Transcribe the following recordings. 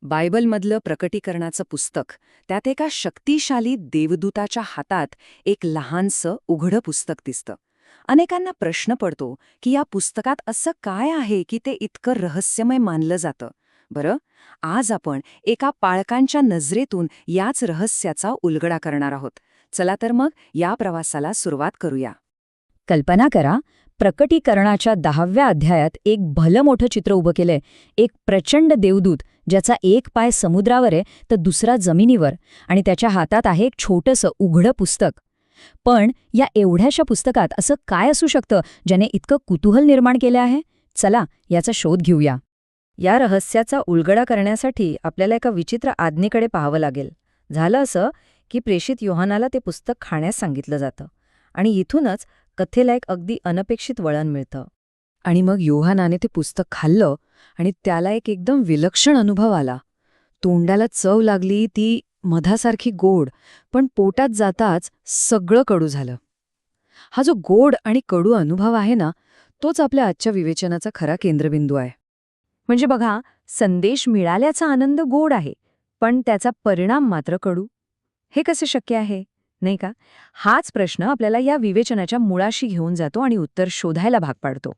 बायबलमधलं प्रकटीकरणाचं पुस्तक, त्यात एका शक्तिशाली देवदूताच्या हातात एक लहानसं उघडं पुस्तक दिसतं. अनेकांना प्रश्न पडतो की या पुस्तकात असं काय आहे की ते इतकं रहस्यमय मानलं जातं. बरं, आज आपण एका पाळकांच्या नजरेतून याच रहस्याचा उलगडा करणार आहोत. चला तर मग या प्रवासाला सुरुवात करूया. कल्पना करा, प्रकटीकरणाच्या 10व्या अध्यायात एक भलं मोठं चित्र उभं केलंय. एक प्रचंड देवदूत, ज्याचा एक पाय समुद्रावर आहे तर दुसरा जमिनीवर, आणि त्याच्या हातात आहे एक छोटंसं उघडं पुस्तक. पण या एवढ्याशा पुस्तकात असं काय असू शकतं ज्याने इतकं कुतूहल निर्माण केलं आहे? चला याचा शोध घेऊया. या रहस्याचा उलगडा करण्यासाठी आपल्याला एका विचित्र आज्ञेकडे पाहावं लागेल. झालं असं की प्रेषित योहानाला ते पुस्तक खाण्यास सांगितलं जातं, आणि इथूनच कथेला एक अगदी अनपेक्षित वळण मिळतं. आणि मग योहानाने ते पुस्तक खाल्लं आणि त्याला एक एकदम विलक्षण अनुभव आला. तोंडाला चव लागली, ती मधासारखी गोड, पण पोटात जाताच सगळं कडू झालं. हा जो गोड आणि कडू अनुभव आहे ना, तोच आपल्या आजच्या विवेचनाचा खरा केंद्रबिंदू आहे. म्हणजे बघा, संदेश मिळाल्याचा आनंद गोड आहे, पण त्याचा परिणाम मात्र कडू. हे कसे शक्य आहे, नाही का? हाच प्रश्न आपल्याला या विवेचनाच्या मुळाशी घेऊन जातो आणि उत्तर शोधायला भाग पाडतो.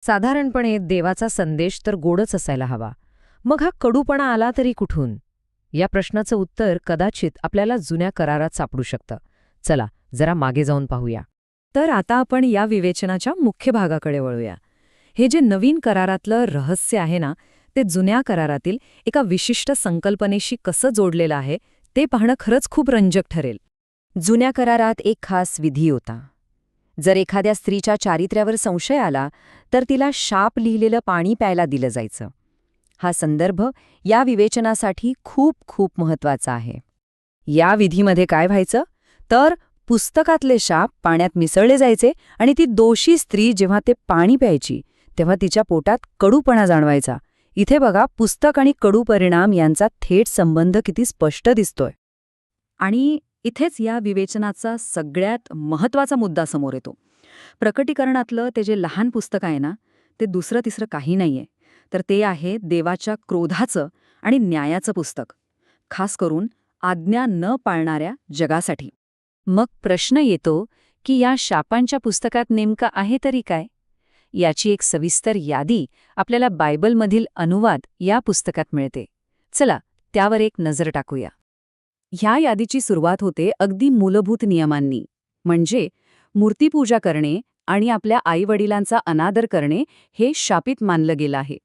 साधारणपणे देवाचा संदेश तर गोडच असायला हवा, मग हा कडूपणा आला तरी कुठून? या प्रश्नाचं उत्तर कदाचित आपल्याला जुन्या करारात सापडू शकतं. चला जरा मागे जाऊन पाहूया. तर आता आपण या विवेचनाच्या मुख्य भागाकडे वळूया. हे जे नवीन करारातलं रहस्य आहे ना, ते जुन्या करारातील एका विशिष्ट संकल्पनेशी कसं जोडलेलं आहे ते पाहणं खरंच खूप रंजक ठरेल. जुन्या करारात एक खास विधी होता. जर एखाद्या स्त्रीच्या चारित्र्यावर संशय आला तर तिला शाप लिहिलेलं पाणी प्यायला दिलं जायचं. हा संदर्भ या विवेचनासाठी खूप खूप महत्वाचा आहे. या विधीमध्ये काय व्हायचं तर पुस्तकातले शाप पाण्यात मिसळले जायचे, आणि ती दोषी स्त्री जेव्हा ते पाणी प्यायची तेव्हा तिच्या पोटात कडूपणा जाणवायचा. इथे बघा, पुस्तक आणि कडू परिणाम यांचा थेट संबंध किती स्पष्ट दिसतोय. आणि इथेच या विवेचनाचा सगळ्यात महत्त्वाचा मुद्दा समोर येतो. प्रकटीकरणातलं ते जे लहान पुस्तक आहे ना, ते दुसरं तिसरं काही नाहीये, तर ते आहे देवाच्या क्रोधाचं आणि न्यायाचं पुस्तक, खास करून आज्ञा न पाळणाऱ्या जगासाठी. मग प्रश्न येतो की या शापांच्या पुस्तकात नेमकं आहे तरी काय? याची एक सविस्तर यादी आपल्याला बायबलमधील अनुवाद या पुस्तकात मिळते. चला त्यावर एक नजर टाकूया. ह्या यादीची सुरुवात होते अगदी मूलभूत नियमांनी, म्हणजे मूर्तीपूजा करणे आणि आपल्या आईवडिलांचा अनादर करणे हे शापित मानलं गेलं आहे.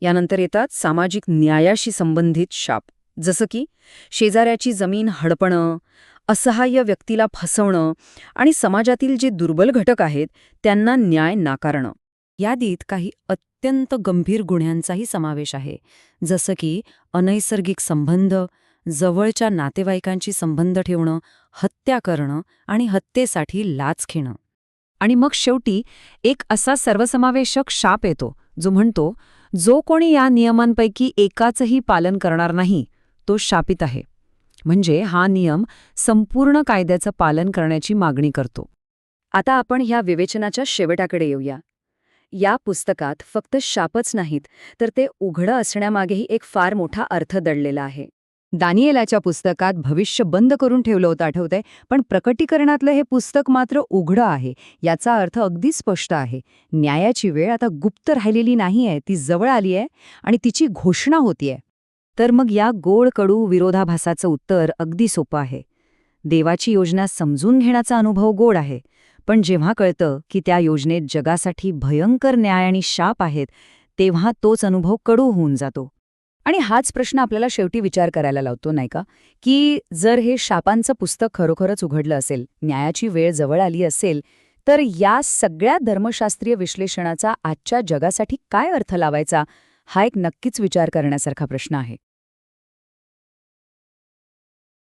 यानंतर येतात सामाजिक न्यायाशी संबंधित शाप, जसं की शेजाऱ्याची जमीन हडपणं, असहाय्य व्यक्तीला फसवणं आणि समाजातील जे दुर्बल घटक आहेत त्यांना न्याय नाकारणं. यादीत काही अत्यंत गंभीर गुन्ह्यांचाही समावेश आहे, जसं की अनैसर्गिक संबंध, जवळच्या नातेवाईकांची संबंध ठेवणं, हत्या करणं आणि हत्येसाठी लाच घेणं. आणि मग शेवटी एक असा सर्वसमावेशक शाप येतो जो म्हणतो, जो कोणी या नियमांपैकी एकाचंही पालन करणार नाही तो शापित आहे. म्हणजे हा नियम संपूर्ण कायद्याचं पालन करण्याची मागणी करतो. आता आपण ह्या विवेचनाच्या शेवटाकडे येऊया. या पुस्तकात फक्त शापच नाहीत, तर ते उघडं असण्यामागेही एक फार मोठा अर्थ दडलेला आहे. दानिएलाच्या पुस्तकात भविष्य बंद करून ठेवलं होतं, आठवतंय, पण प्रकटीकरणातलं हे पुस्तक मात्र उघडं आहे. याचा अर्थ अगदी स्पष्ट आहे. न्यायाची वेळ आता गुप्त राहिलेली नाहीये, ती जवळ आली आहे आणि तिची घोषणा होतीये. तर मग या गोड कडू विरोधाभासाचं उत्तर अगदी सोपं आहे. देवाची योजना समजून घेण्याचा अनुभव गोड आहे, पण जेव्हा कळतं की त्या योजनेत जगासाठी भयंकर न्याय आणि शाप आहेत, तेव्हा तोच अनुभव कडू होऊन जातो. आणि हाच प्रश्न आपल्याला शेवटी विचार करायला लावतो, नाही का, की जर हे शापांचं पुस्तक खरोखरच उघडलं असेल, न्यायाची वेळ जवळ आली असेल, तर या सगळ्या धर्मशास्त्रीय विश्लेषणाचा आजच्या जगासाठी काय अर्थ लावायचा, हा एक नक्कीच विचार करण्यासारखा प्रश्न आहे.